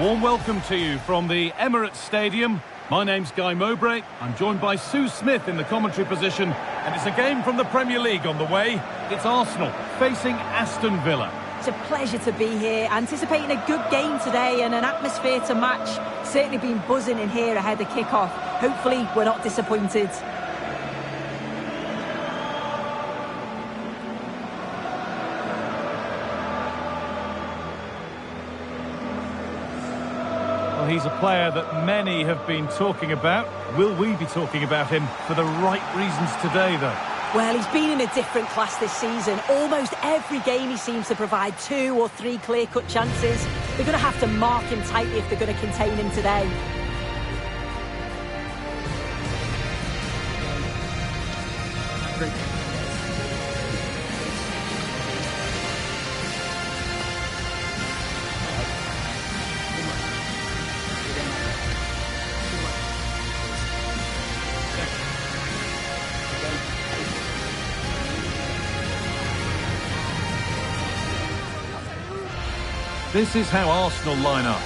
warm welcome to you from the Emirates Stadium. My name's Guy Mowbray. I'm joined by Sue Smith in the commentary position, and it's a game from the Premier League on the way. It's Arsenal facing Aston Villa. It's a pleasure to be here, anticipating a good game today and an atmosphere to match. Certainly been buzzing in here ahead of kick-off. Hopefully we're not disappointed. Well, he's a player that many have been talking about. Will we be talking about him for the right reasons today, though? Well, he's been in a different class this season. Almost every game he seems to provide 2 or 3 clear-cut chances. They're going to have to mark him tightly if they're going to contain him today. This is how Arsenal line up.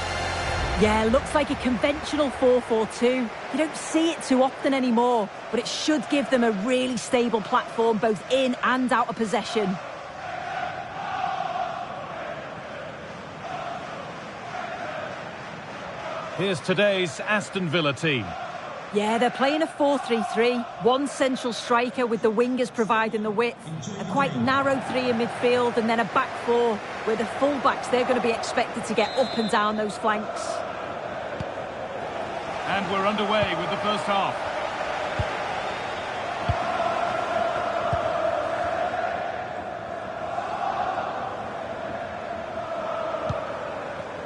Yeah, looks like a conventional 4-4-2. You don't see it too often anymore, but it should give them a really stable platform both in and out of possession. Here's today's Aston Villa team. Yeah, they're playing a 4-3-3. One central striker with the wingers providing the width. A quite narrow 3 in midfield and then a back 4 where the full-backs, they're going to be expected to get up and down those flanks. And we're underway with the first half.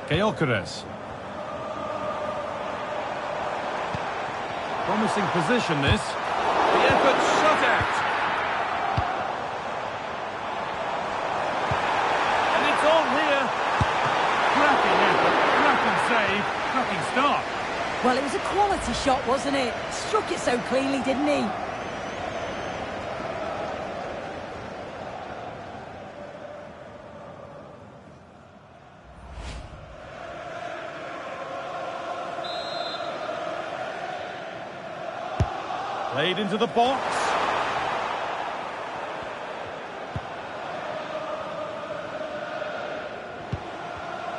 Gyökeres. Promising position, this. The effort shot out. And it's on here. Cracking effort, cracking save, cracking start. Well, it was a quality shot, wasn't it? Struck it so cleanly, didn't he? Played into the box.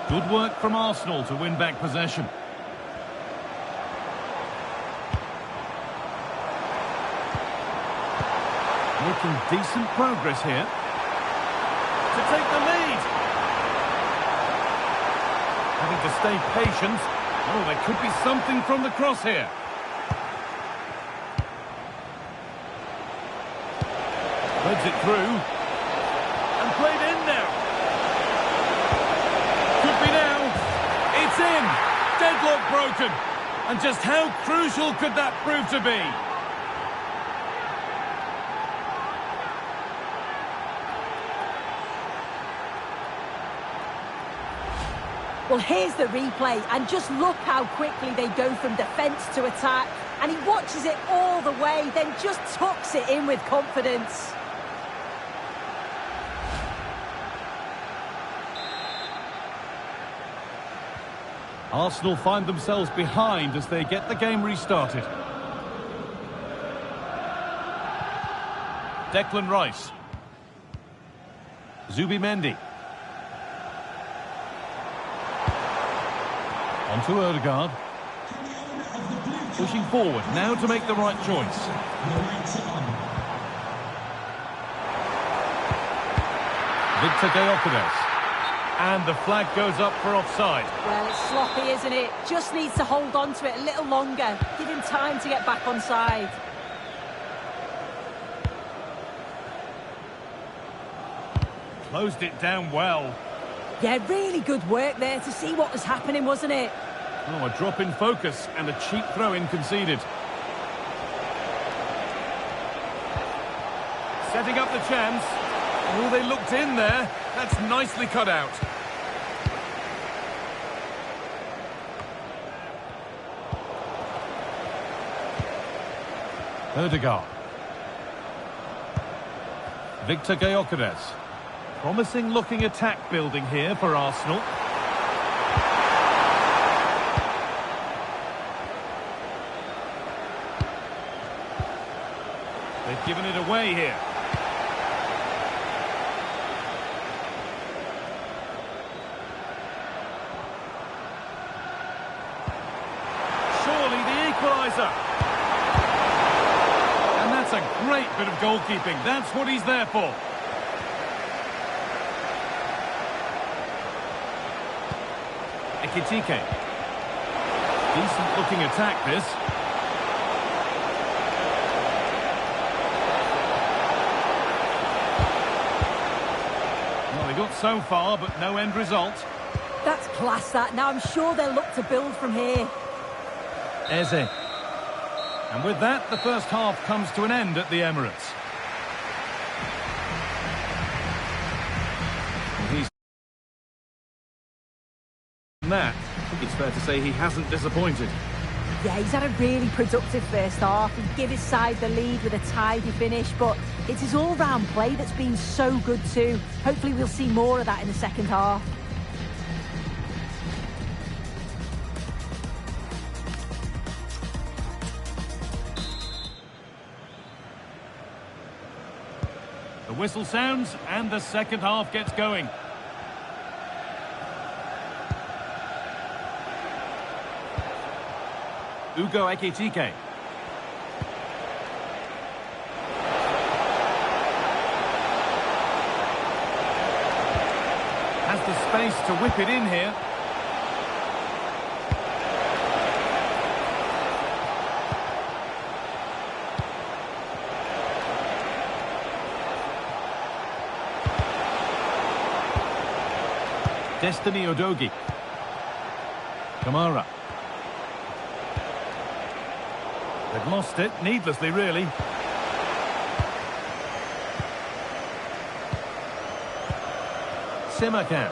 Good work from Arsenal to win back possession. Making decent progress here. To take the lead. Having to stay patient. Oh, there could be something from the cross here. Threads it through. And played in now. Could be now. It's in. Deadlock broken. And just how crucial could that prove to be? Well, here's the replay, and just look how quickly they go from defence to attack. And he watches it all the way, then just tucks it in with confidence. Arsenal find themselves behind as they get the game restarted. Declan Rice. Zubimendi. On to Odegaard. Pushing forward, now to make the right choice. Victor Gyökeres. And the flag goes up for offside. Well, it's sloppy, isn't it? Just needs to hold on to it a little longer. Give him time to get back onside. Closed it down well. Yeah, really good work there to see what was happening, wasn't it? Oh, a drop in focus and a cheap throw-in conceded. Setting up the chance. Oh, they looked in there. That's nicely cut out. Odegaard. Victor Gyökeres. Promising looking attack building here for Arsenal. given it away here. Surely the equaliser. And that's a great bit of goalkeeping. That's what he's there for. Ekitike. Decent looking attack, this. Well, they got so far, but no end result. That's class, that. Now I'm sure they'll look to build from here. Eze. And with that, the first half comes to an end at the Emirates. He's that. It's fair to say he hasn't disappointed. Yeah, he's had a really productive first half. He gave his side the lead with a tidy finish, but it's his all-round play that's been so good too. Hopefully we'll see more of that in the second half. The whistle sounds and the second half gets going. Ugo Ekitike. Has the space to whip it in here. Destiny Udogie. Kamara. They've lost it, needlessly really. Simakan.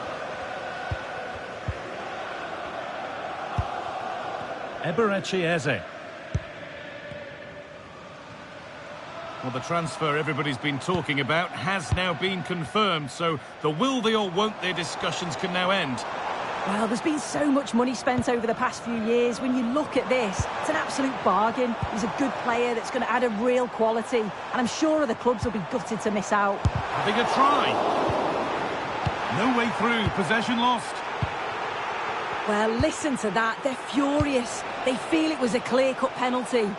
Eberechi Eze. Well, the transfer everybody's been talking about has now been confirmed, so the will they or won't they discussions can now end. Well, there's been so much money spent over the past few years. When you look at this, it's an absolute bargain. He's a good player that's going to add a real quality, and I'm sure other clubs will be gutted to miss out. Having a try. No way through, possession lost. Well, listen to that. They're furious. They feel it was a clear-cut penalty.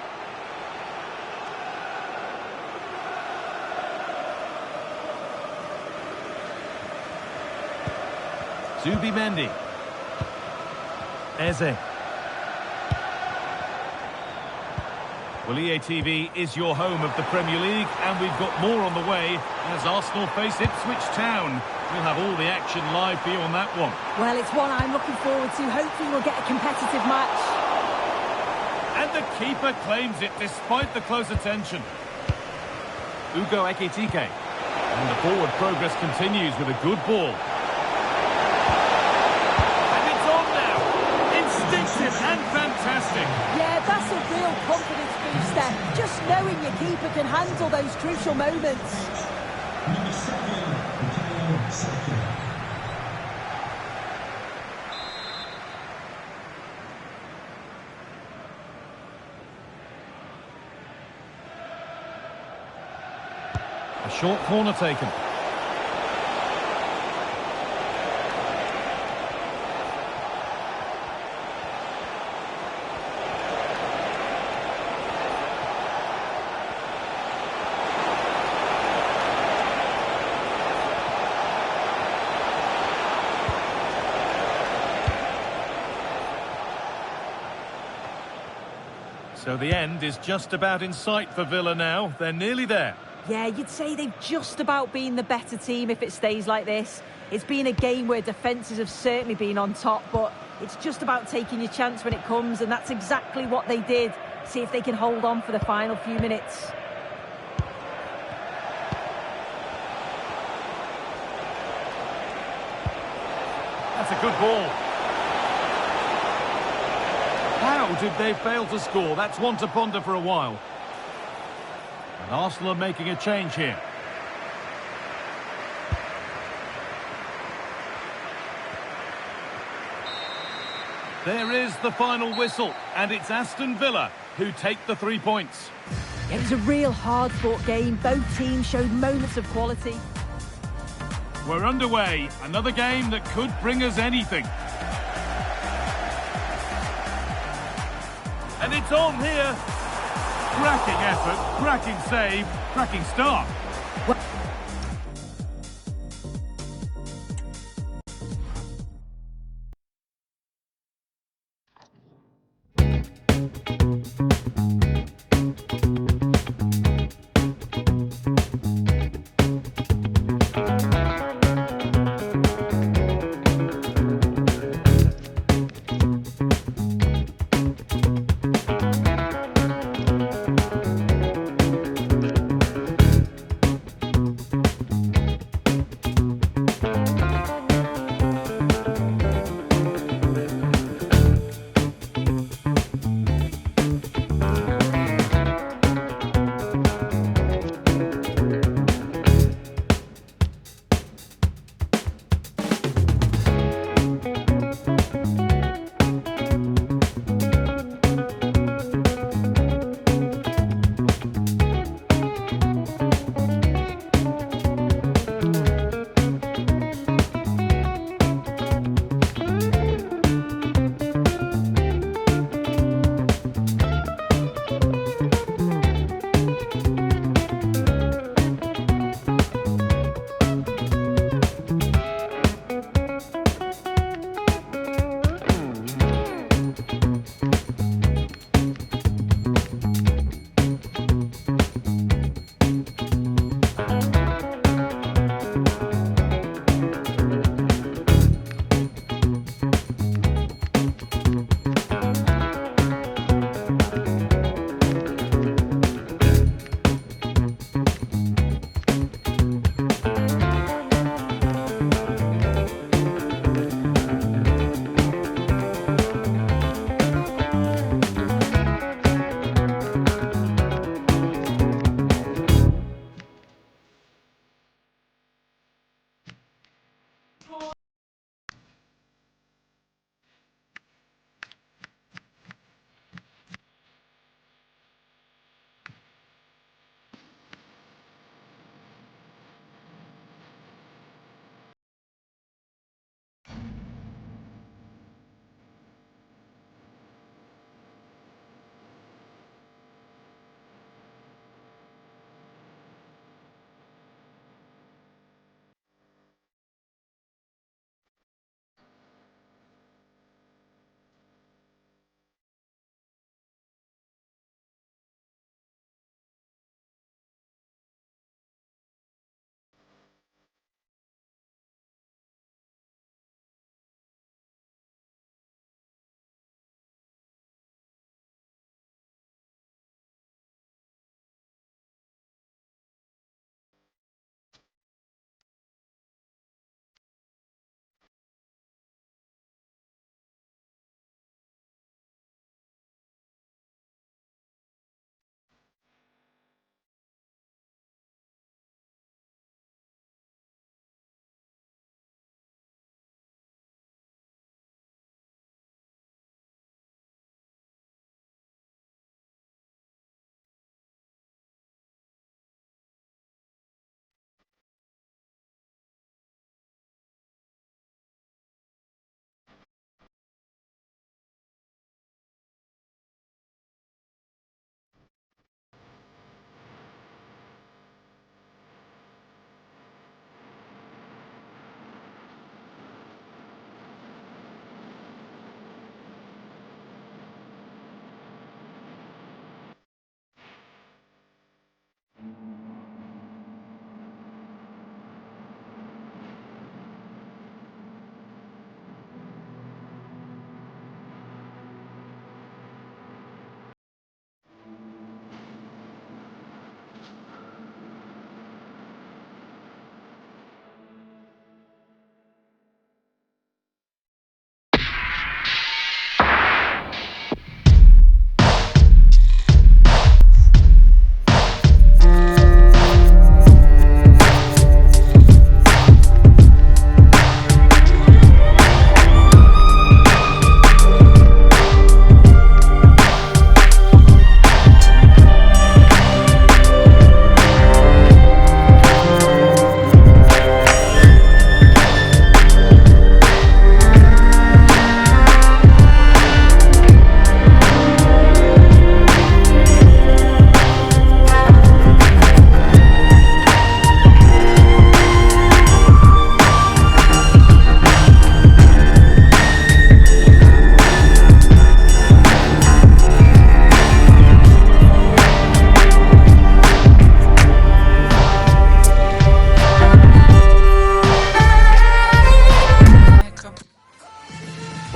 Zubimendi. Eze. Well, EA TV is your home of the Premier League, and we've got more on the way as Arsenal face Ipswich Town. We'll have all the action live for you on that one. Well, it's one I'm looking forward to. Hopefully we'll get a competitive match. And the keeper claims it despite the close attention. Ugo Ekitike. And the forward progress continues with a good ball. And fantastic. Yeah, that's a real confidence booster. Just knowing your keeper can handle those crucial moments. Number 7, A short corner taken. So the end is just about in sight for Villa now. They're nearly there. Yeah, you'd say they've just about been the better team if it stays like this. It's been a game where defences have certainly been on top, but it's just about taking your chance when it comes, and that's exactly what they did. See if they can hold on for the final few minutes. That's a good ball. How did they fail to score? That's one to ponder for a while. And Arsenal are making a change here. There is the final whistle, and it's Aston Villa who take the 3 points. It was a real hard-fought game. Both teams showed moments of quality. We're underway. Another game that could bring us anything. And it's on here. Cracking effort, cracking save, cracking start.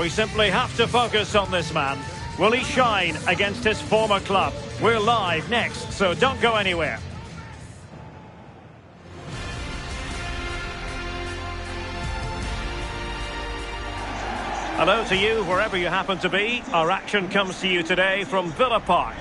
We simply have to focus on this man. Will he shine against his former club? We're live next, so don't go anywhere. Hello to you, wherever you happen to be. Our action comes to you today from Villa Park.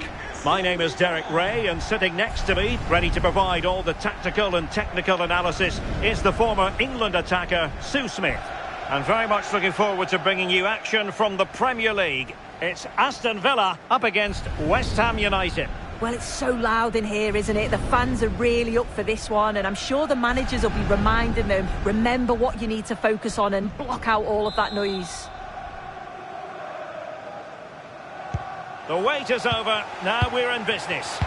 My name is Derek Ray, and sitting next to me, ready to provide all the tactical and technical analysis, is the former England attacker, Sue Smith. And very much looking forward to bringing you action from the Premier League. It's Aston Villa up against West Ham United. Well, it's so loud in here, isn't it? The fans are really up for this one, and I'm sure the managers will be reminding them, remember what you need to focus on and block out all of that noise. The wait is over, now we're in business.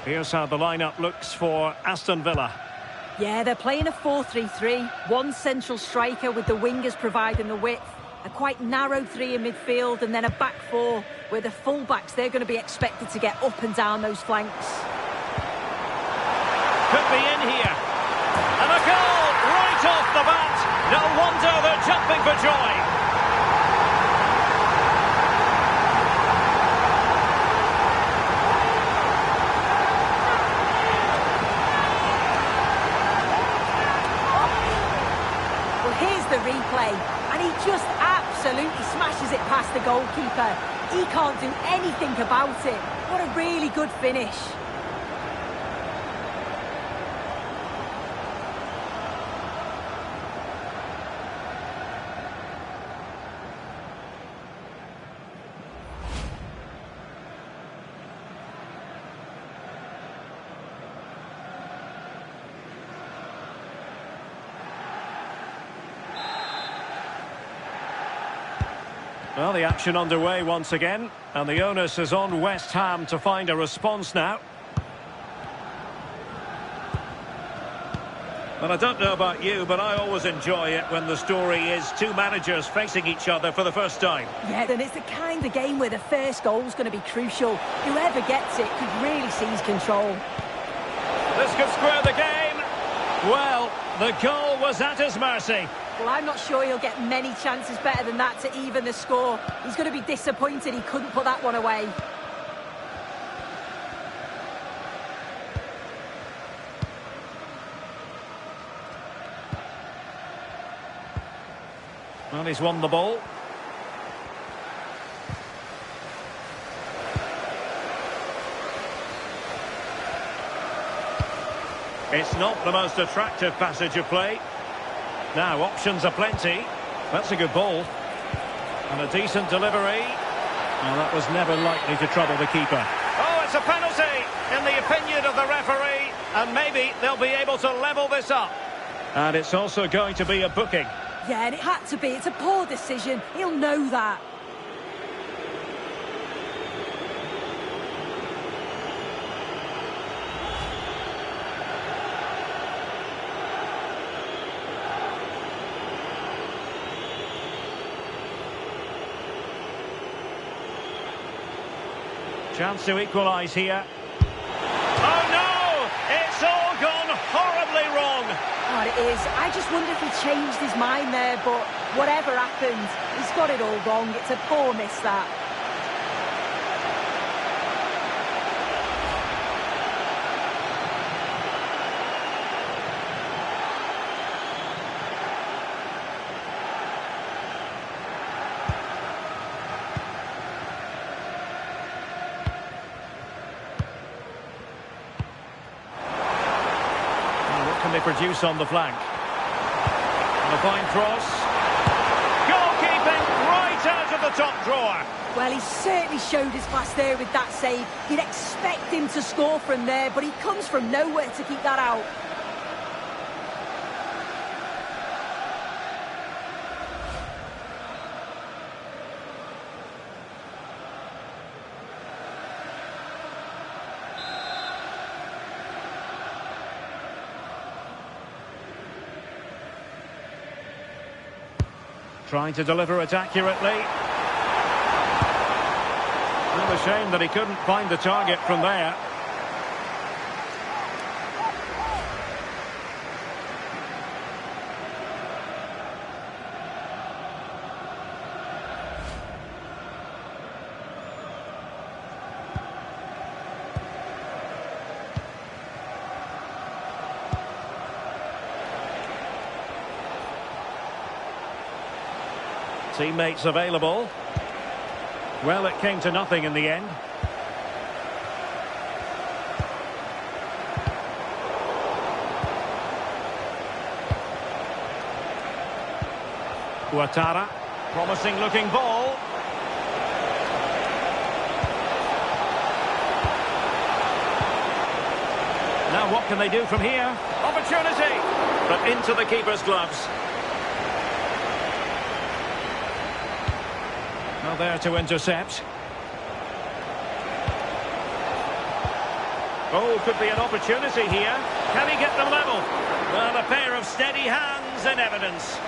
Here's how the lineup looks for Aston Villa. Yeah, they're playing a 4-3-3. One central striker with the wingers providing the width. A quite narrow three in midfield, and then a back four where the full-backs, they're going to be expected to get up and down those flanks. Could be in here. And a goal right off the bat. No wonder they're jumping for joy. The replay, and he just absolutely smashes it past the goalkeeper. He can't do anything about it. What a really good finish. Well, the action underway once again, and the onus is on West Ham to find a response now. Well, I don't know about you, but I always enjoy it when the story is two managers facing each other for the first time. Yeah, then it's the kind of game where the first goal is going to be crucial. Whoever gets it could really seize control. This could square the game. Well, the goal was at his mercy. Well, I'm not sure he'll get many chances better than that to even the score. He's going to be disappointed he couldn't put that one away. Well, he's won the ball. It's not the most attractive passage of play. Now, options are plenty. That's a good ball. And a decent delivery. Well, that was never likely to trouble the keeper. Oh, it's a penalty, in the opinion of the referee. And maybe they'll be able to level this up. And it's also going to be a booking. Yeah, and it had to be. It's a poor decision. He'll know that. Chance to equalise here. Oh no! It's all gone horribly wrong. Oh, it is. I just wonder if he changed his mind there, but whatever happened, he's got it all wrong. It's a poor miss, that. They produce on the flank. And a fine cross. Goalkeeping right out of the top drawer. Well, he certainly showed his class there with that save. You'd expect him to score from there, but he comes from nowhere to keep that out. Trying to deliver it accurately. Well, a shame that he couldn't find the target from there. Teammates available. Well, it came to nothing in the end. Ouattara, promising looking ball. Now what can they do from here? Opportunity! But into the keeper's gloves. Now there to intercept. Oh, could be an opportunity here. Can he get them level? Well, a pair of steady hands in evidence.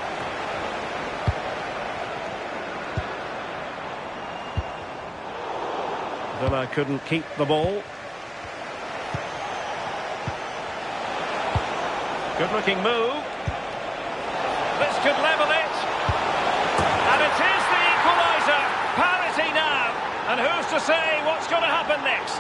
Villa couldn't keep the ball. Good looking move. This could level it. And it is the equaliser. Parity now. And who's to say what's going to happen next?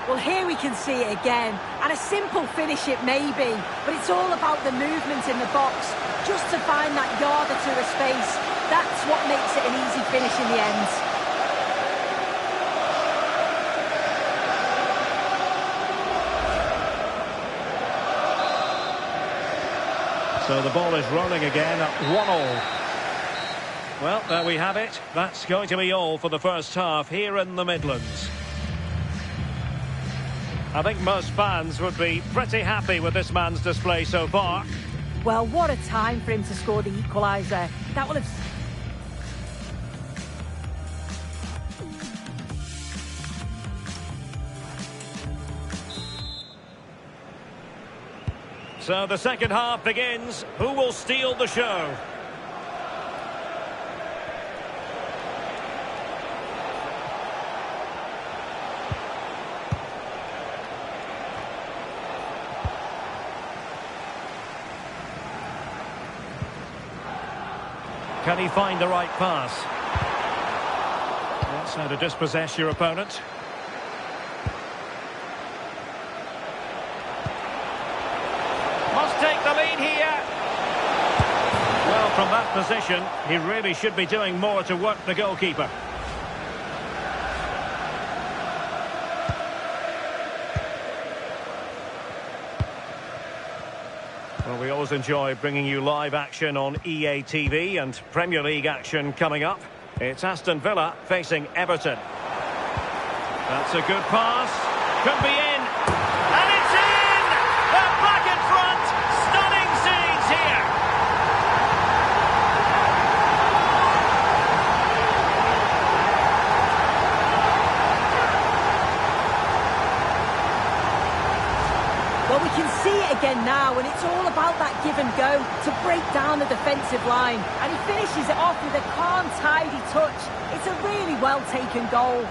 Well, here we can see it again. And a simple finish it may be. But it's all about the movement in the box. Just to find that yard or two of space. That's what makes it an easy finish in the end. So the ball is rolling again at 1-1. Well, there we have it. That's going to be all for the first half here in the Midlands. I think most fans would be pretty happy with this man's display so far. Well, what a time for him to score the equaliser. That will have... So the second half begins. Who will steal the show? Can he find the right pass? That's how to dispossess your opponent. Must take the lead here. Well, from that position, he really should be doing more to work the goalkeeper. Well, we always enjoy bringing you live action on EA TV and Premier League action coming up. It's Aston Villa facing Everton. That's a good pass. Could be in. And it's in! They're back in front. Stunning scenes here. Well, we can see it again now, and it's all about that give and go to break down the defensive line. And he finishes it off with a calm, tidy touch. It's a really well-taken goal.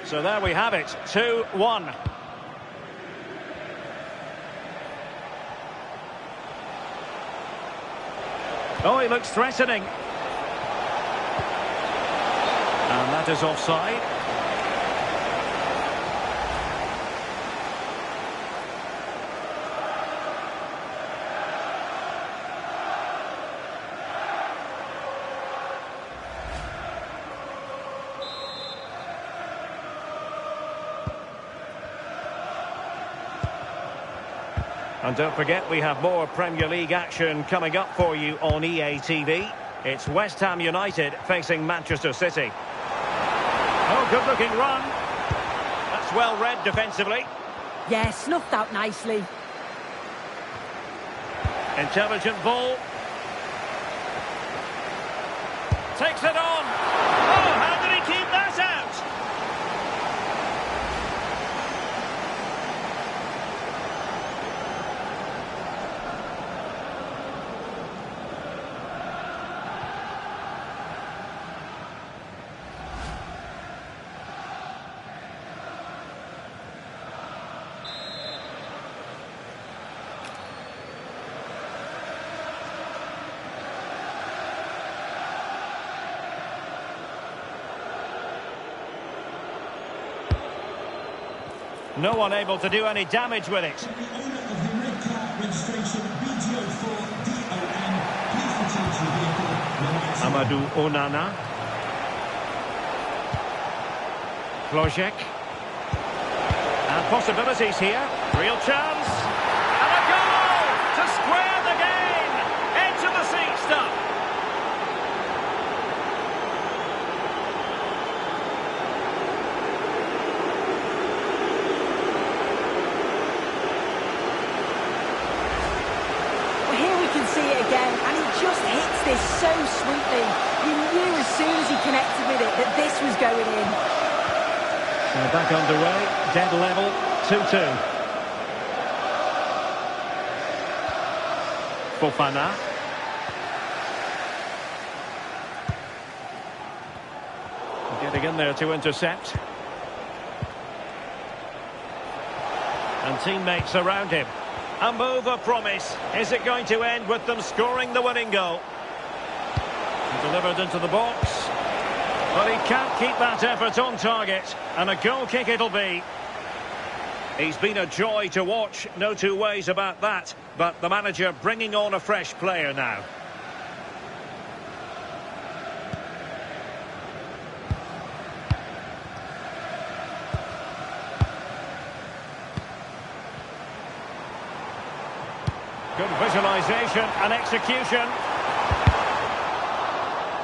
So there we have it, 2-1. Oh, he looks threatening. And that is offside. And don't forget, we have more Premier League action coming up for you on EA TV. It's West Ham United facing Manchester City. Oh, good-looking run. That's well read defensively. Yeah, snuffed out nicely. Intelligent ball. Takes it on. Oh, how did he keep that out? No one able to do any damage with it. The owner of the red car registration BGO4DON, please return to your vehicle when it's Amadou Onana. Flojek. And possibilities here. Real chance. And a goal to square the game. Edge of the seat stuff. Well, here we can see it again, and he just hits this so sweetly. You knew as soon as he connected with it that this was going in. They're back underway, dead level, 2-2. Fofana. Getting in there to intercept. And teammates around him. A move of promise. Is it going to end with them scoring the winning goal? He delivered into the box. But he can't keep that effort on target. And a goal kick it'll be. He's been a joy to watch, no two ways about that. But the manager bringing on a fresh player now. Good visualisation and execution.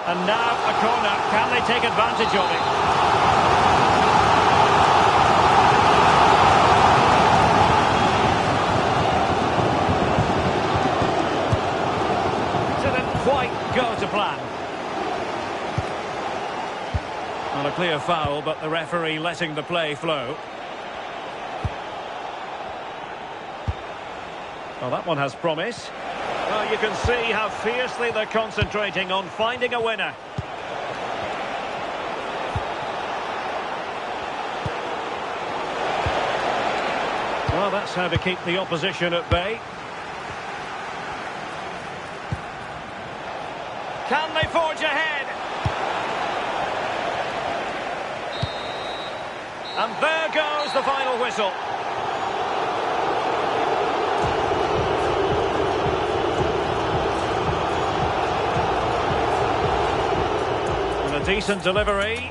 And now a corner. Can they take advantage of it? Didn't quite go to plan. Not a clear foul, but the referee letting the play flow. Well, that one has promise. Well, you can see how fiercely they're concentrating on finding a winner. Well, that's how to keep the opposition at bay. Can they forge ahead? And there goes the final whistle. Decent delivery.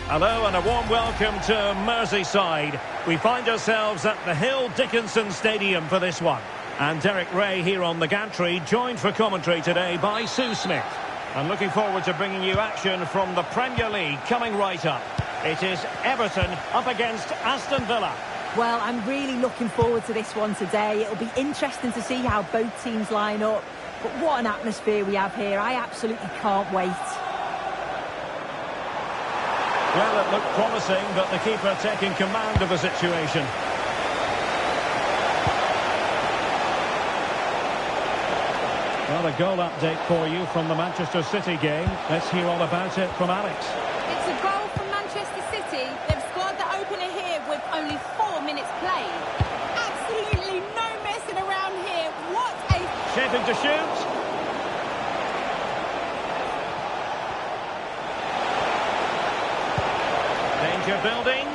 Hello and a warm welcome to Merseyside. We find ourselves at the Hill Dickinson Stadium for this one. And Derek Ray here on the gantry, joined for commentary today by Sue Smith. And looking forward to bringing you action from the Premier League coming right up. It is Everton up against Aston Villa. Well, I'm really looking forward to this one today. It'll be interesting to see how both teams line up. But what an atmosphere we have here. I absolutely can't wait. Well, it looked promising, but the keeper taking command of the situation. Well, a goal update for you from the Manchester City game. Let's hear all about it from Alex. It's a goal from Manchester City. They've scored the opener here with only 4 minutes played. Absolutely no messing around here. What a... Shaping to shoot. Danger building.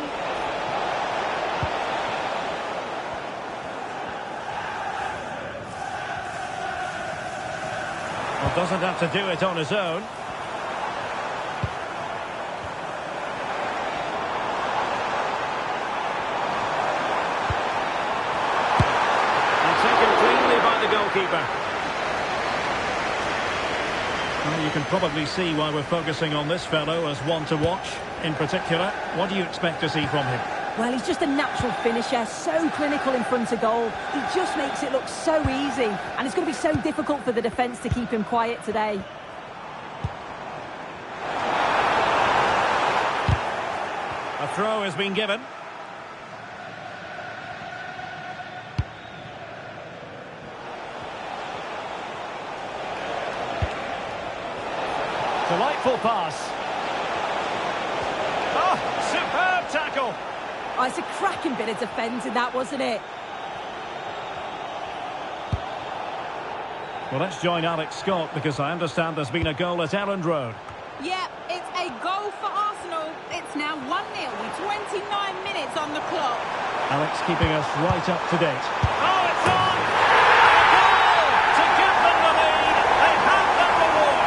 Well, doesn't have to do it on his own. And taken cleanly by the goalkeeper. Well, you can probably see why we're focusing on this fellow as one to watch. In particular, what do you expect to see from him? Well, he's just a natural finisher, so clinical in front of goal. He just makes it look so easy, and it's going to be so difficult for the defence to keep him quiet today. A throw has been given. Delightful pass. Oh, superb tackle. Oh, it's a cracking bit of defending, that, wasn't it? Well, let's join Alex Scott, because I understand there's been a goal at Elland Road. Yeah, it's a goal for Arsenal. It's now 1-0 with 29 minutes on the clock. Alex keeping us right up to date. Oh, it's on! A goal to give them the lead. They have their reward.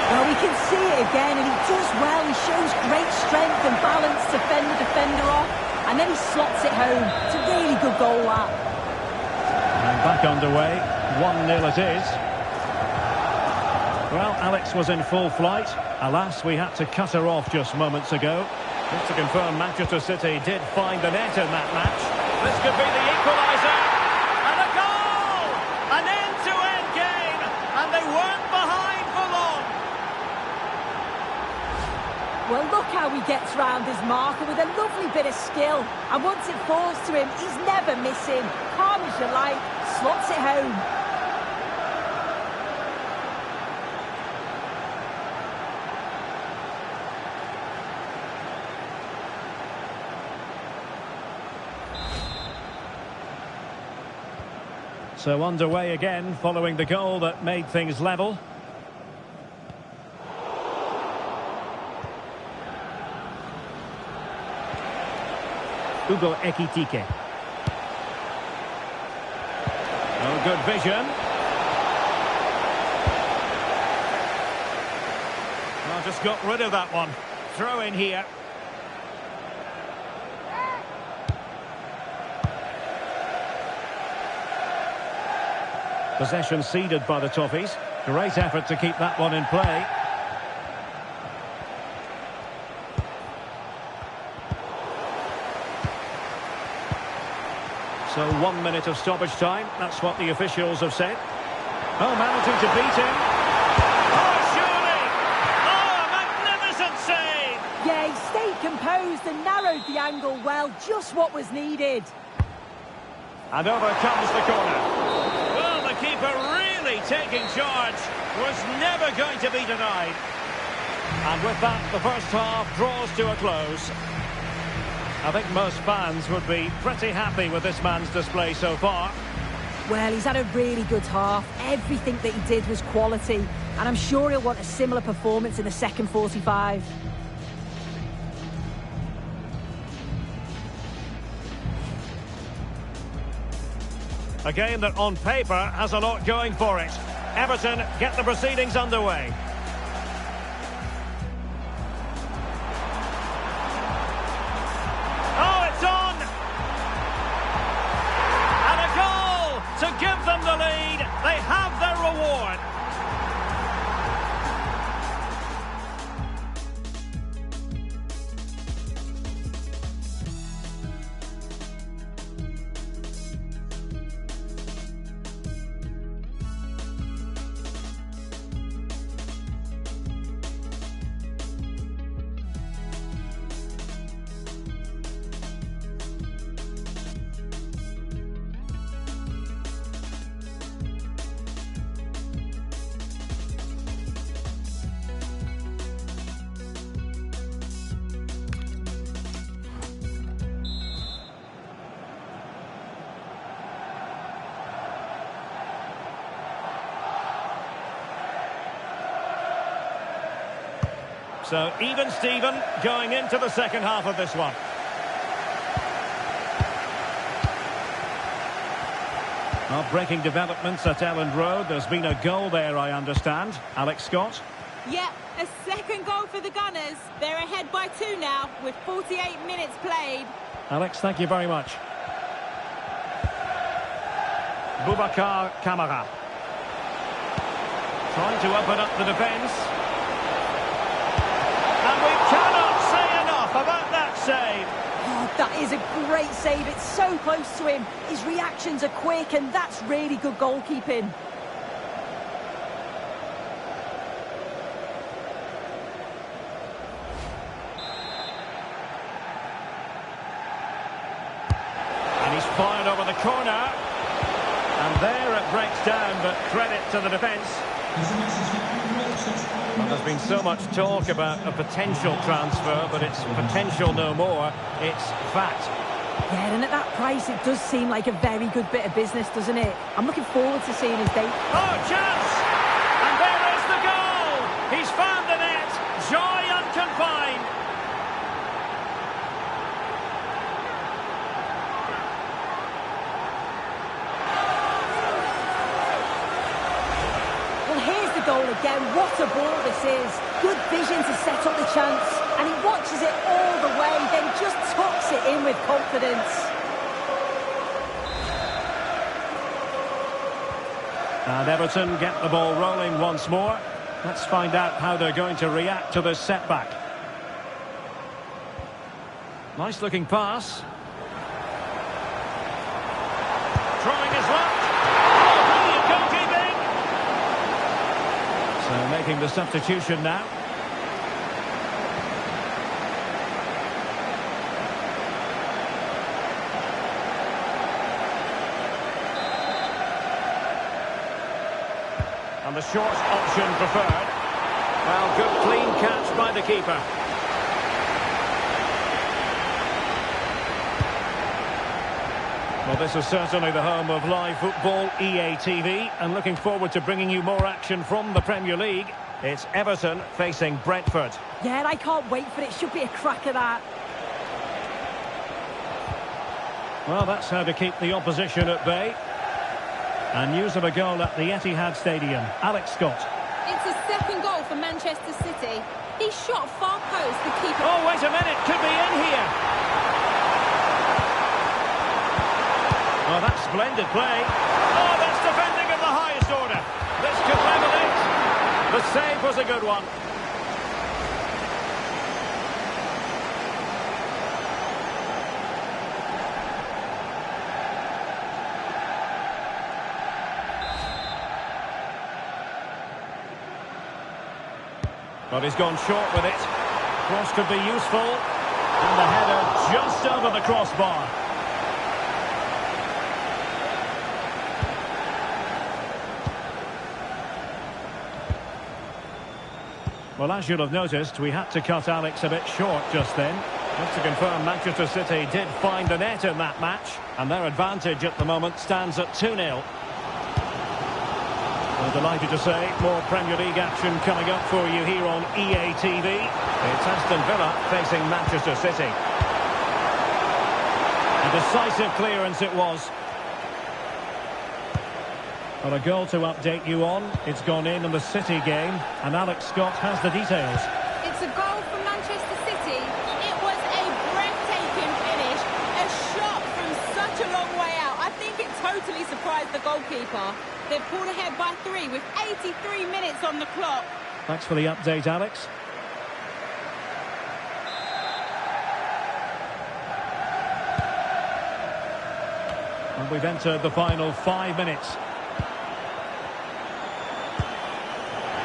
Well, we can see it again, and he does well. He shows great strength and balance to fend the defender off, and then he slots it home. It's a really good goal, that. And back underway. 1-0 it is. Well, Alex was in full flight. Alas, we had to cut her off just moments ago. Just to confirm, Manchester City did find the net in that match. This could be the equaliser. And a goal! An end-to-end game, and they weren't behind for long. Well, look how he gets round his marker with a lovely bit of skill. And once it falls to him, he's never missing. Calm as you like, slots it home. So underway again, following the goal that made things level. Hugo Ekitike. Oh, good vision. Well, just got rid of that one. Throw in here. Possession ceded by the Toffees. Great effort to keep that one in play. So 1 minute of stoppage time. That's what the officials have said. Oh, managing to beat him. Oh, surely! Oh, a magnificent save! Yeah, he stayed composed and narrowed the angle well. Just what was needed. And over comes the corner. Well, the keeper really taking charge. Was never going to be denied. And with that, the first half draws to a close. I think most fans would be pretty happy with this man's display so far. Well, he's had a really good half. Everything that he did was quality. And I'm sure he'll want a similar performance in the second 45. A game that on paper has a lot going for it. Everton get the proceedings underway. Oh, it's on! And a goal to give them the lead. They have their reward. So even Steven going into the second half of this one. Breaking developments at Elland Road. There's been a goal there, I understand. Alex Scott. Yeah, a second goal for the Gunners. They're ahead by 2 now with 48 minutes played. Alex, thank you very much. Boubacar Kamara. Trying to open up the defence. And we cannot say enough about that save. Oh, that is a great save. It's so close to him. His reactions are quick, and that's really good goalkeeping. And he's fired over the corner. And there it breaks down, but credit to the defence. Well, there's been so much talk about a potential transfer, but it's potential no more. It's fact. Yeah, and at that price, it does seem like a very good bit of business, doesn't it? I'm looking forward to seeing his date. Oh, chance! And there is the goal! He's found the net. Joy unconfined. Goal again. What a ball this is. Good vision to set up the chance, and he watches it all the way, then just tucks it in with confidence. And Everton get the ball rolling once more. Let's find out how they're going to react to this setback. Nice looking pass. Trying his luck. So making the substitution now. And the short option preferred. Well, good clean catch by the keeper. Well, this is certainly the home of live football, EA TV, and looking forward to bringing you more action from the Premier League. It's Everton facing Brentford. Yeah, and I can't wait for it. Should be a cracker, that. Well, that's how to keep the opposition at bay. And news of a goal at the Etihad Stadium. Alex Scott. It's a second goal for Manchester City. He shot far post, the keeper. Oh, wait a minute, could be in here. Oh, that's splendid play. Oh, that's defending of the highest order. This could level it. The save was a good one. But he's gone short with it. Cross could be useful. And the header just over the crossbar. Well, as you'll have noticed, we had to cut Alex a bit short just then. Just to confirm, Manchester City did find the net in that match, and their advantage at the moment stands at 2-0. We're delighted to say more Premier League action coming up for you here on EA TV. It's Aston Villa facing Manchester City. A decisive clearance it was. Well, a goal to update you on. It's gone in the City game, and Alex Scott has the details. It's a goal for Manchester City. It was a breathtaking finish. A shot from such a long way out. I think it totally surprised the goalkeeper. They've pulled ahead by 3 with 83 minutes on the clock. Thanks for the update, Alex. And we've entered the final 5 minutes.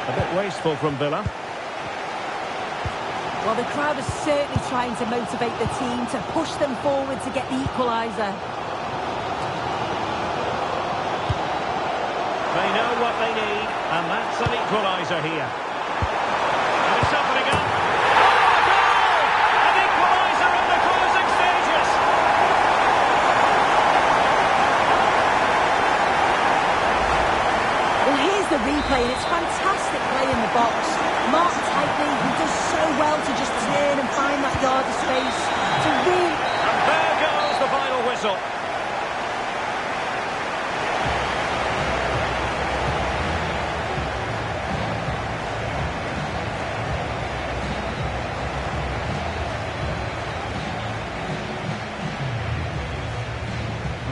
A bit wasteful from Villa. Well, the crowd is certainly trying to motivate the team to push them forward to get the equaliser. They know what they need, and that's an equaliser here. And it's opening up. Oh, goal! An equaliser in the closing stages. Well, here's the replay, and it's fantastic play in the box. Marked tightly, he does so well to just turn and find that yard of space to really... And there goes the final whistle.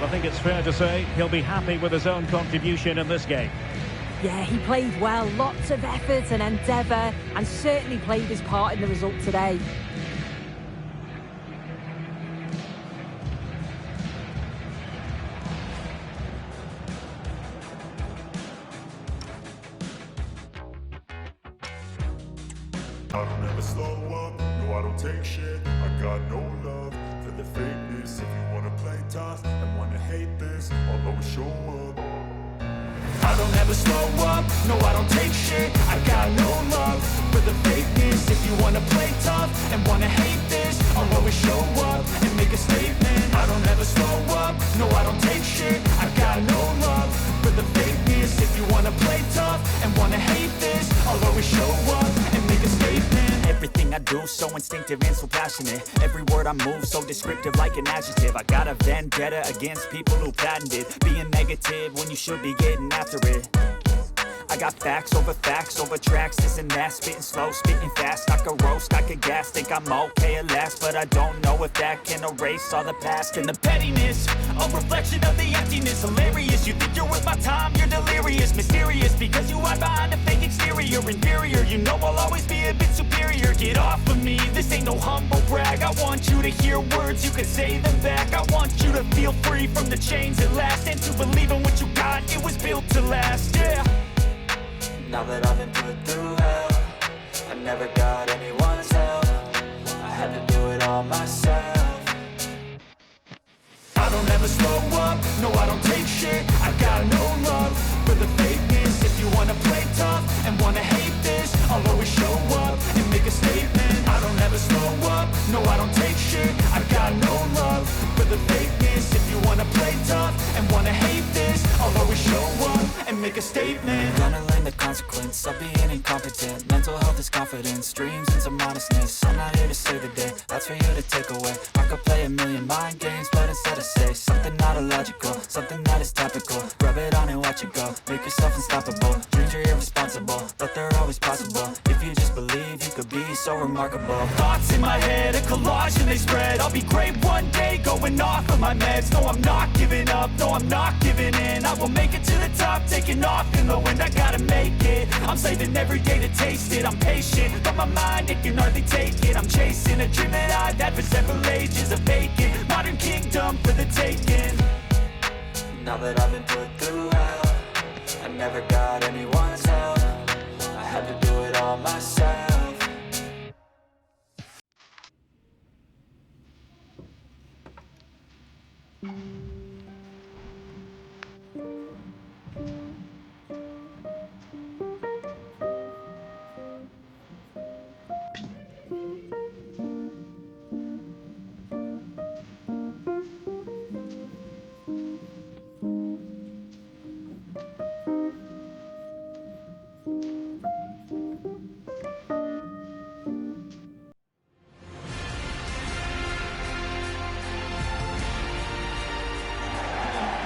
I think it's fair to say he'll be happy with his own contribution in this game. Yeah, he played well, lots of effort and endeavour, and certainly played his part in the result today. I don't ever slow up, no I don't take shit. I got no love for the fakeness. If you wanna play tough and wanna hate this, I'll always show up. I don't ever slow up, no I don't take shit. I got no love for the fakeness. If you wanna play tough and wanna hate this, I'll always show up and make a statement. I don't ever slow up, no I don't take shit. I got no love for the fakeness. If you wanna play tough and wanna hate this, I'll always show up and make a statement. Everything I do so instinctive and so passionate. Every word I move so descriptive like an adjective. I got a vendetta against people who patented being negative when you should be getting after it. I got facts over tracks, this and that. Spitting slow, spitting fast. I could roast, I could gas. Think I'm okay at last, but I don't know if that can erase all the past. And the pettiness, a reflection of the emptiness. Hilarious, you think you're worth my time, you're delirious. Mysterious, because you hide behind a fake exterior. Inferior, you know I'll always be a bit superior. Get off of me, this ain't no humble brag. I want you to hear words, you can say them back. I want you to feel free from the chains at last, and to believe in what you got, it was built to last, yeah. Now that I've been put through hell, I never got anyone's help. I had to do it all myself. I don't ever slow up, no I don't take shit. I got no love for the fakeness. If you wanna play tough and wanna hate this, I'll always show up and make a statement. I don't ever slow up, no I don't take shit. I got no love for the fakeness. If you wanna play tough and wanna hate this, I'll always show up and make a statement. Gonna learn the consequence of being incompetent. Mental health is confidence, dreams and some honestness. I'm not here to save the day, that's for you to take away. I could play a million mind games, but instead I say something not illogical, something that is topical. Rub it on and watch it go, make yourself unstoppable. Dreams are irresponsible, but they're always possible. If you just believe, you could be so remarkable. Thoughts in my head, a collage and they spread. I'll be great one day, going off of my meds. No, I'm not giving up, no, I'm not giving in. I will make it to the top, taking off in the wind. I gotta make it, I'm saving every day to taste it. I'm patient, but my mind, it can hardly take it. I'm chasing a dream that I've had for several ages. A vacant, modern kingdom for the taking. Now that I've been put through hell, I never got anyone's help. I had to do it all myself.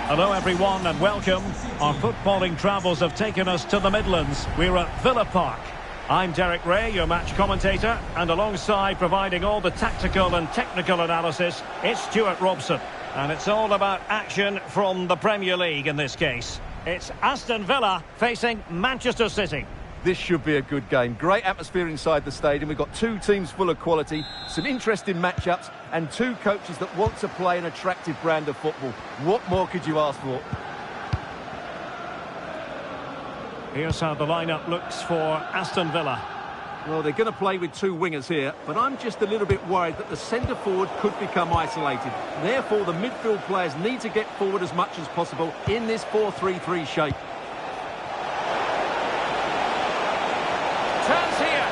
Hello everyone and welcome. Our footballing travels have taken us to the Midlands. We're at Villa Park. I'm Derek Ray, your match commentator, and alongside providing all the tactical and technical analysis, it's Stuart Robson. And it's all about action from the Premier League in this case. It's Aston Villa facing Manchester City. This should be a good game. Great atmosphere inside the stadium. We've got two teams full of quality, some interesting matchups, and two coaches that want to play an attractive brand of football. What more could you ask for? Here's how the lineup looks for Aston Villa. Well, they're going to play with two wingers here, but I'm just a little bit worried that the centre-forward could become isolated. Therefore, the midfield players need to get forward as much as possible in this 4-3-3 shape. Chance here.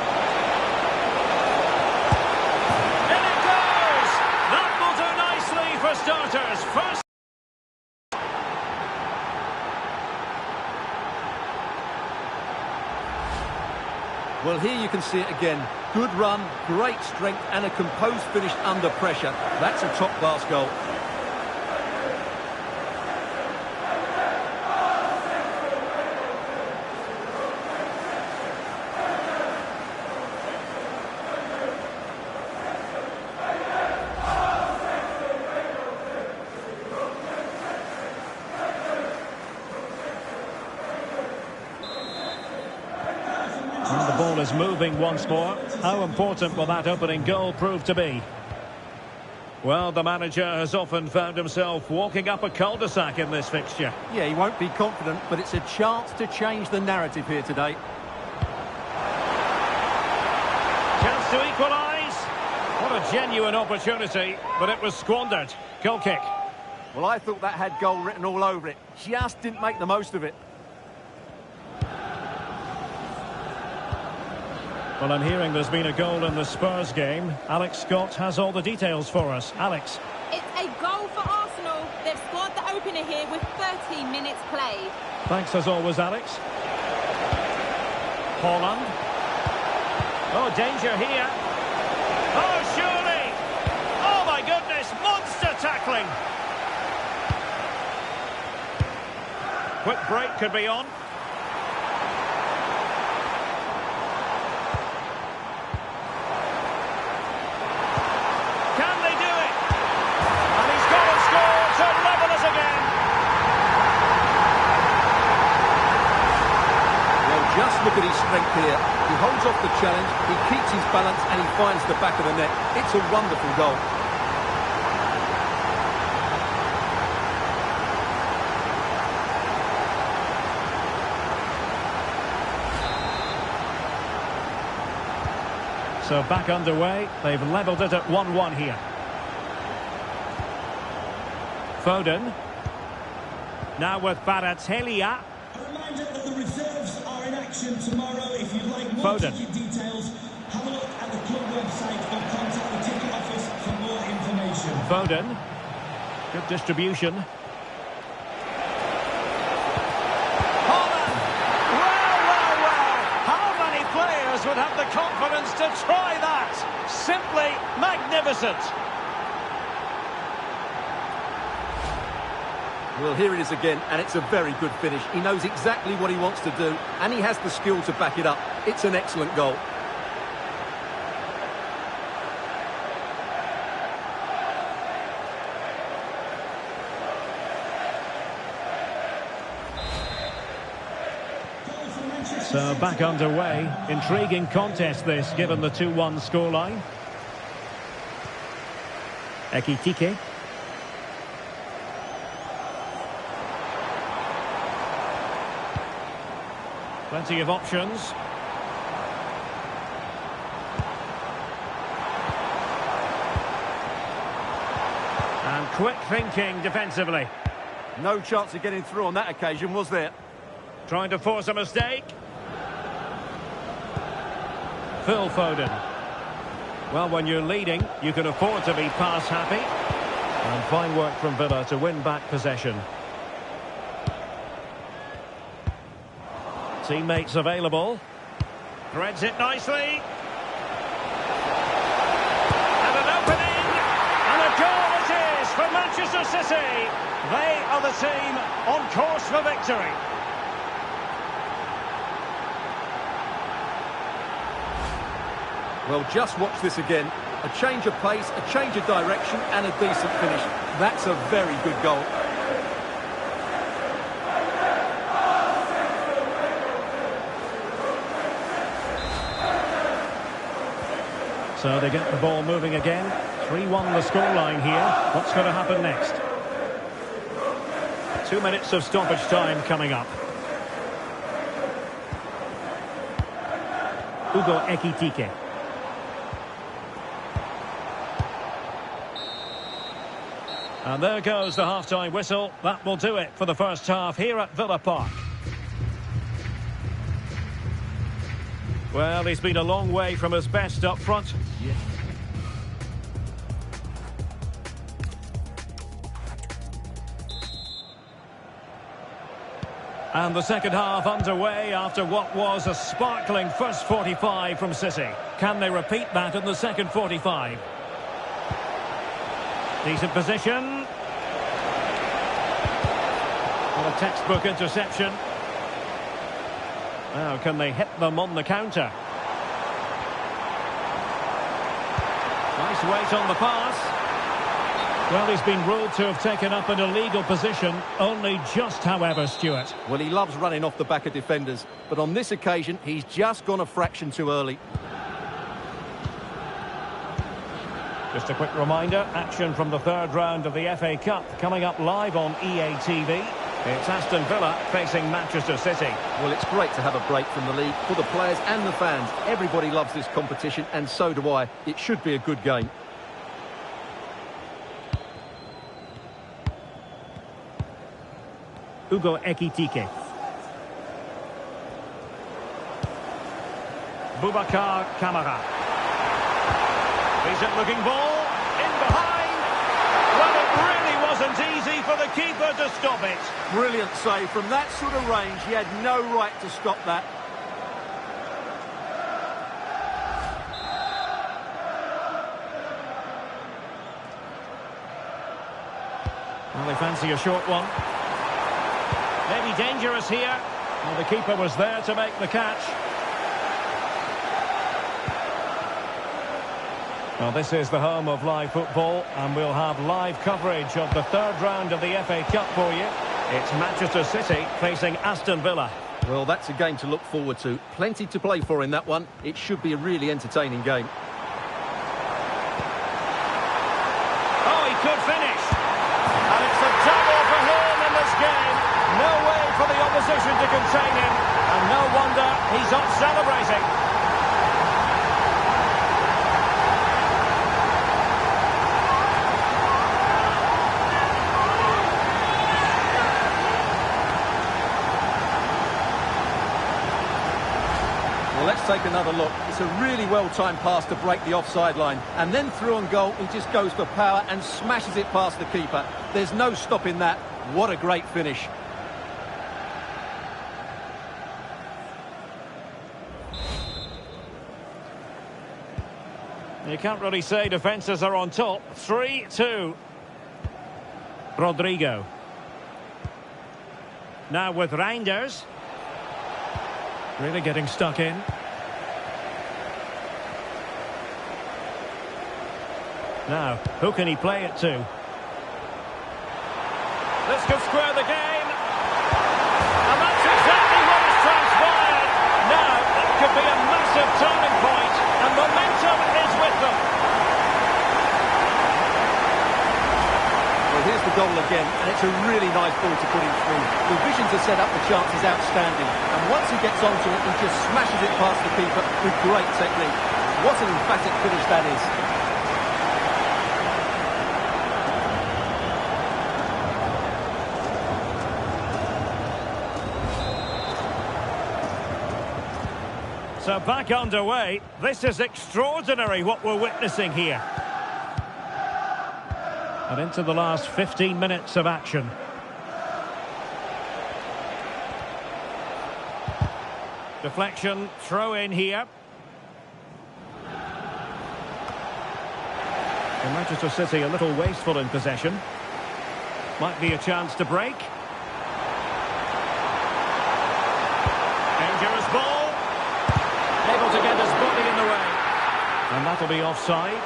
In it goes! That will do nicely for starters. First. Well, here you can see it again. Good run, great strength and a composed finish under pressure. That's a top-class goal. And the ball is moving once more. How important will that opening goal prove to be? Well, the manager has often found himself walking up a cul-de-sac in this fixture. Yeah, he won't be confident, but it's a chance to change the narrative here today. Chance to equalise. What a genuine opportunity, but it was squandered. Goal kick. Well, I thought that had goal written all over it. Just didn't make the most of it. Well, I'm hearing there's been a goal in the Spurs game. Alex Scott has all the details for us. Alex. It's a goal for Arsenal. They've scored the opener here with 13 minutes played. Thanks as always, Alex. Haaland. Oh, danger here. Oh, surely. Oh, my goodness. Monster tackling. Quick break could be on. Just look at his strength here. He holds off the challenge, he keeps his balance and he finds the back of the net. It's a wonderful goal. So back underway. They've levelled it at 1-1 here. Foden. Now with Baratelia. A reminder that the reserves are in action tomorrow. If you'd like more Foden. ticket details, have a look at the club website or contact the ticket office for more information. Foden. Good distribution. Haaland! Well! How many players would have the confidence to try that? Simply magnificent. Well, here it is again, and it's a very good finish. He knows exactly what he wants to do, and he has the skill to back it up. It's an excellent goal. So back underway. Intriguing contest this, given the 2-1 scoreline. Ekitike. Plenty of options. And quick thinking defensively. No chance of getting through on that occasion, was there? Trying to force a mistake. Phil Foden. Well, when you're leading, you can afford to be pass happy. And fine work from Villa to win back possession. Teammates available. Threads it nicely. And an opening. And a goal it is for Manchester City. They are the team on course for victory. Well, just watch this again. A change of pace, a change of direction, and a decent finish. That's a very good goal. So they get the ball moving again. 3-1 the scoreline here. What's going to happen next? 2 minutes of stoppage time coming up. Hugo Ekitike. And there goes the half-time whistle. That will do it for the first half here at Villa Park. Well, he's been a long way from his best up front. Yeah. And the second half underway after what was a sparkling first 45 from City. Can they repeat that in the second 45? Decent position. Well, a textbook interception. Now, can they hit them on the counter? Nice weight on the pass. Well, he's been ruled to have taken up an illegal position. Only just, however, Stuart. Well, he loves running off the back of defenders, but on this occasion, he's just gone a fraction too early. Just a quick reminder, action from the third round of the FA Cup coming up live on EA TV. It's Aston Villa facing Manchester City. Well, it's great to have a break from the league for the players and the fans. Everybody loves this competition, and so do I. It should be a good game. Hugo Ekitike. Boubacar Kamara. Decent looking ball. In behind. Well, it really wasn't easy for the keeper to stop it. Brilliant save. From that sort of range, he had no right to stop that. Well, they fancy a short one. Maybe dangerous here. Well, the keeper was there to make the catch. Well, this is the home of live football, and we'll have live coverage of the third round of the FA Cup for you. It's Manchester City facing Aston Villa. Well, that's a game to look forward to. Plenty to play for in that one. It should be a really entertaining game. Oh, he could finish. And it's a double for him in this game. No way for the opposition to contain him. And no wonder he's off celebrating. Well, let's take another look. It's a really well-timed pass to break the offside line. And then through on goal, he just goes for power and smashes it past the keeper. There's no stopping that. What a great finish. You can't really say defences are on top. 3-2. Rodrigo. Now with Reinders. Really getting stuck in. Now, who can he play it to? This could square the game. And that's exactly what has transpired. Now, it could be a massive turning point. And momentum is with them. Well, here's the goal again, and it's a really nice ball to put him through. The vision to set up the chance is outstanding. And once he gets onto it, he just smashes it past the keeper with great technique. What an emphatic finish that is. So back underway. This is extraordinary what we're witnessing here. And into the last 15 minutes of action. Deflection, throw in here. And Manchester City a little wasteful in possession. Might be a chance to break. Dangerous ball. Able to get his body in the way. And that'll be offside.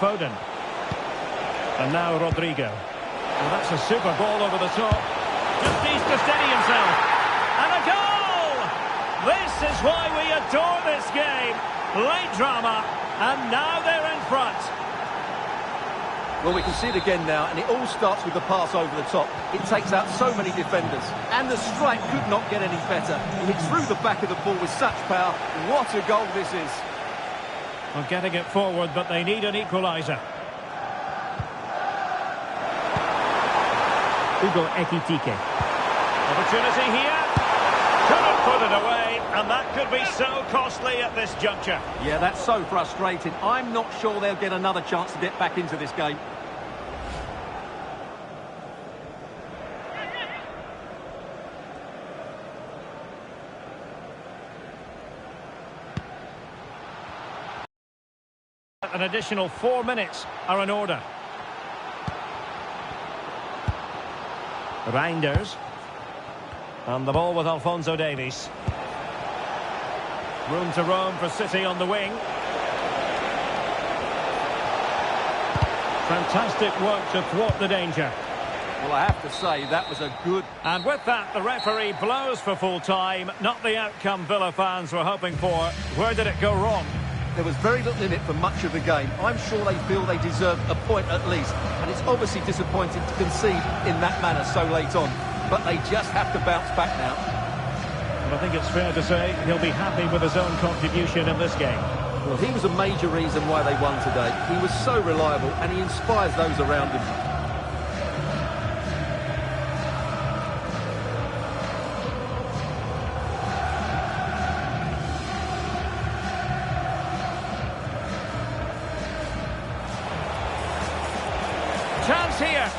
Foden. And now Rodrigo. Well, that's a super ball over the top. Just needs to steady himself. And a goal! This is why we adore this game. Late drama, and now they're in front. Well, we can see it again now, and it all starts with the pass over the top. It takes out so many defenders, and the strike could not get any better. It's through the back of the ball with such power. What a goal this is. Well, getting it forward, but they need an equaliser. Hugo Ekitike. Opportunity here. Couldn't put it away, and that could be so costly at this juncture. Yeah, that's so frustrating. I'm not sure they'll get another chance to get back into this game. An additional 4 minutes are in order. Reinders. And the ball with Alphonso Davies. Room to roam for City on the wing. Fantastic work to thwart the danger. Well, I have to say, that was a good... And with that, the referee blows for full time. Not the outcome Villa fans were hoping for. Where did it go wrong? There was very little in it for much of the game. I'm sure they feel they deserve a point at least. And it's obviously disappointing to concede in that manner so late on. But they just have to bounce back now. And I think it's fair to say he'll be happy with his own contribution in this game. Well, he was a major reason why they won today. He was so reliable and he inspires those around him. Chance here.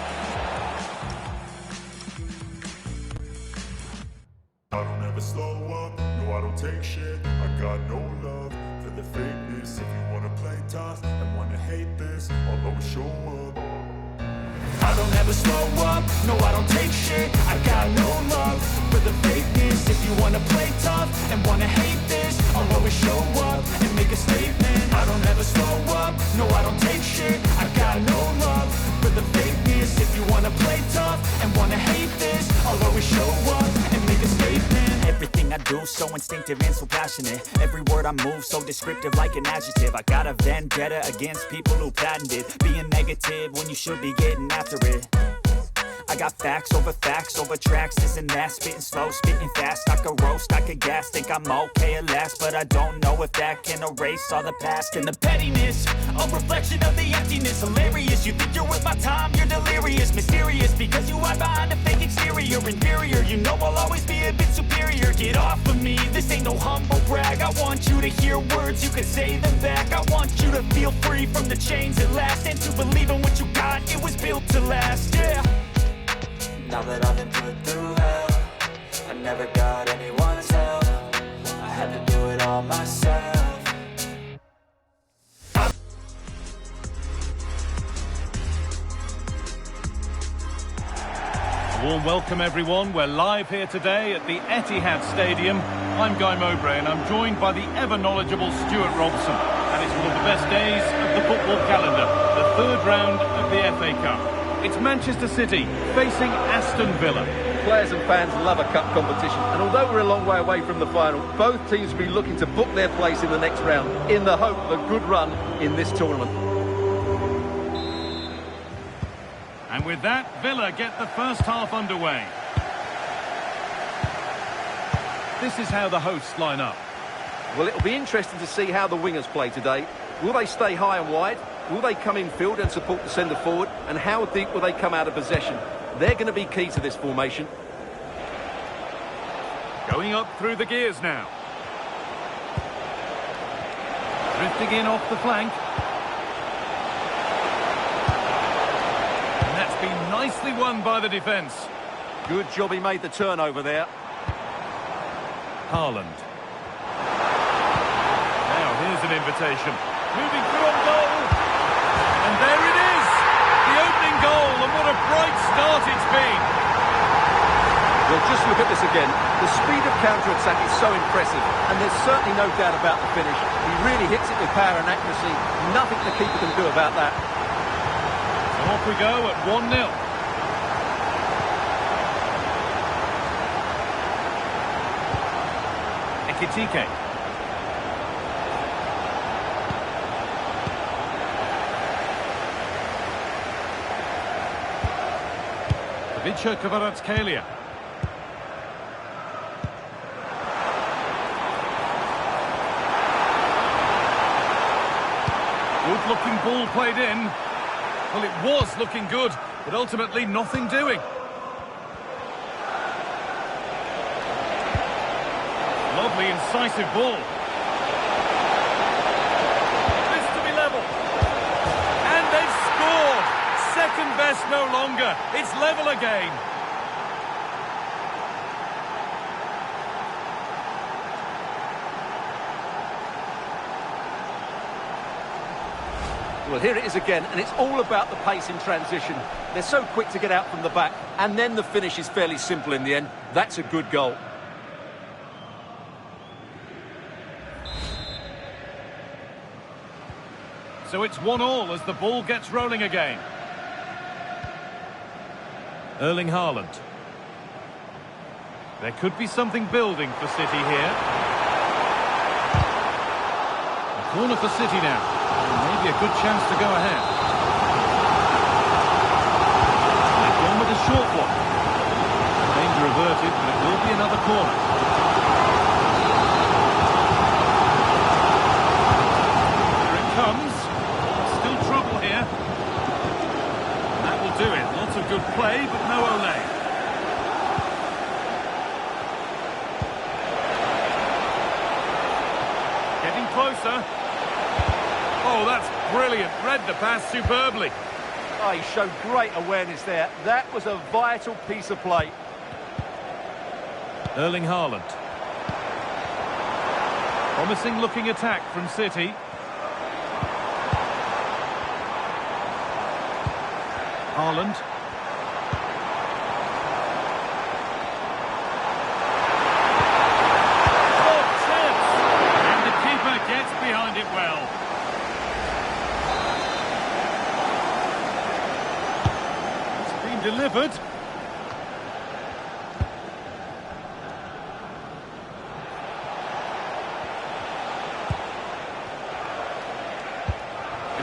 I don't ever slow up, no I don't take shit. I got no love for the fakeness. If you wanna play tough and wanna hate this, I'll always show up. I don't ever slow up, no I don't take shit. I got no love for the fakeness. If you wanna play tough and wanna hate this, I'll always show up and make a statement. I don't ever slow up, no I don't take shit. I got no love for the fakeness. If you wanna play tough and wanna hate this, I'll always show up and make a statement. Everything I do so instinctive and so passionate. Every word I move so descriptive like an adjective. I got a vendetta against people who patented being negative when you should be getting after it. I got facts over tracks, this and that. Spitting slow, spitting fast. I could roast, I could gas. Think I'm okay at last, but I don't know if that can erase all the past. And the pettiness, a reflection of the emptiness. Hilarious, you think you're worth my time, you're delirious. Mysterious, because you hide behind a fake exterior. Inferior, you know I'll always be a bit superior. Get off of me, this ain't no humble brag. I want you to hear words, you can say them back. I want you to feel free from the chains at last, and to believe in what you got, it was built to last, yeah. Now that I've been put through hell, I never got anyone's help. I had to do it all myself. A warm welcome, everyone. We're live here today at the Etihad Stadium. I'm Guy Mowbray, and I'm joined by the ever-knowledgeable Stuart Robson. And it's one of the best days of the football calendar, the third round of the FA Cup. It's Manchester City facing Aston Villa. Players and fans love a cup competition, and although we're a long way away from the final, both teams will be looking to book their place in the next round in the hope of a good run in this tournament. And with that, Villa get the first half underway. This is how the hosts line up. Well, it'll be interesting to see how the wingers play today. Will they stay high and wide? Will they come in field and support the centre forward? And how deep will they come out of possession? They're going to be key to this formation. Going up through the gears now. Drifting in off the flank. And that's been nicely won by the defence. Good job he made the turnover there. Haaland. Now here's an invitation. Moving through on goal. And there it is. The opening goal, and what a bright start it's been. Well, just look at this again. The speed of counter-attack is so impressive, and there's certainly no doubt about the finish. He really hits it with power and accuracy. Nothing the keeper can do about that. So off we go at 1-0. Ekitike. Vicha Kvaratskhelia. Good looking ball played in. Well, it was looking good, but ultimately nothing doing. the incisive ball. This to be level. And they've scored. Second best no longer. It's level again. Well, here it is again, and it's all about the pace in transition. They're so quick to get out from the back, and then the finish is fairly simple in the end. That's a good goal. So it's 1-1 as the ball gets rolling again. Erling Haaland. There could be something building for City here. A corner for City now. Maybe a good chance to go ahead. They've gone with a short one. Danger averted, but it will be another corner. Here it comes. Still trouble here. That will do it. Lots of good play, but no Ole. Getting closer. Oh, that's brilliant. Read the pass superbly. Oh, he showed great awareness there. That was a vital piece of play. Erling Haaland. Promising looking attack from City. Haaland. Oh, chance! And the keeper gets behind it well. Delivered. It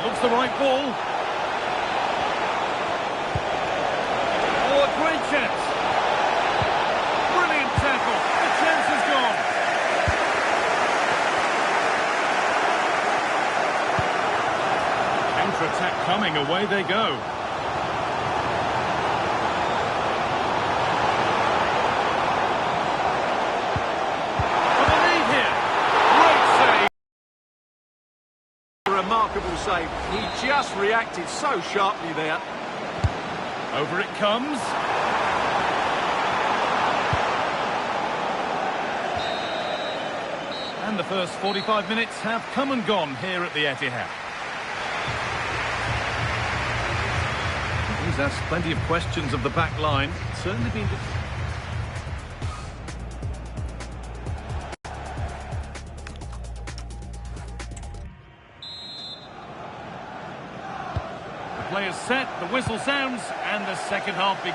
looks the right ball. Oh, a great chance. Brilliant tackle. The chance is gone. Counter-attack coming. Away they go. Remarkable save. He just reacted so sharply there. Over it comes. And the first 45 minutes have come and gone here at the Etihad. He's asked plenty of questions of the back line. It's certainly been... Players set, the whistle sounds, and the second half begins.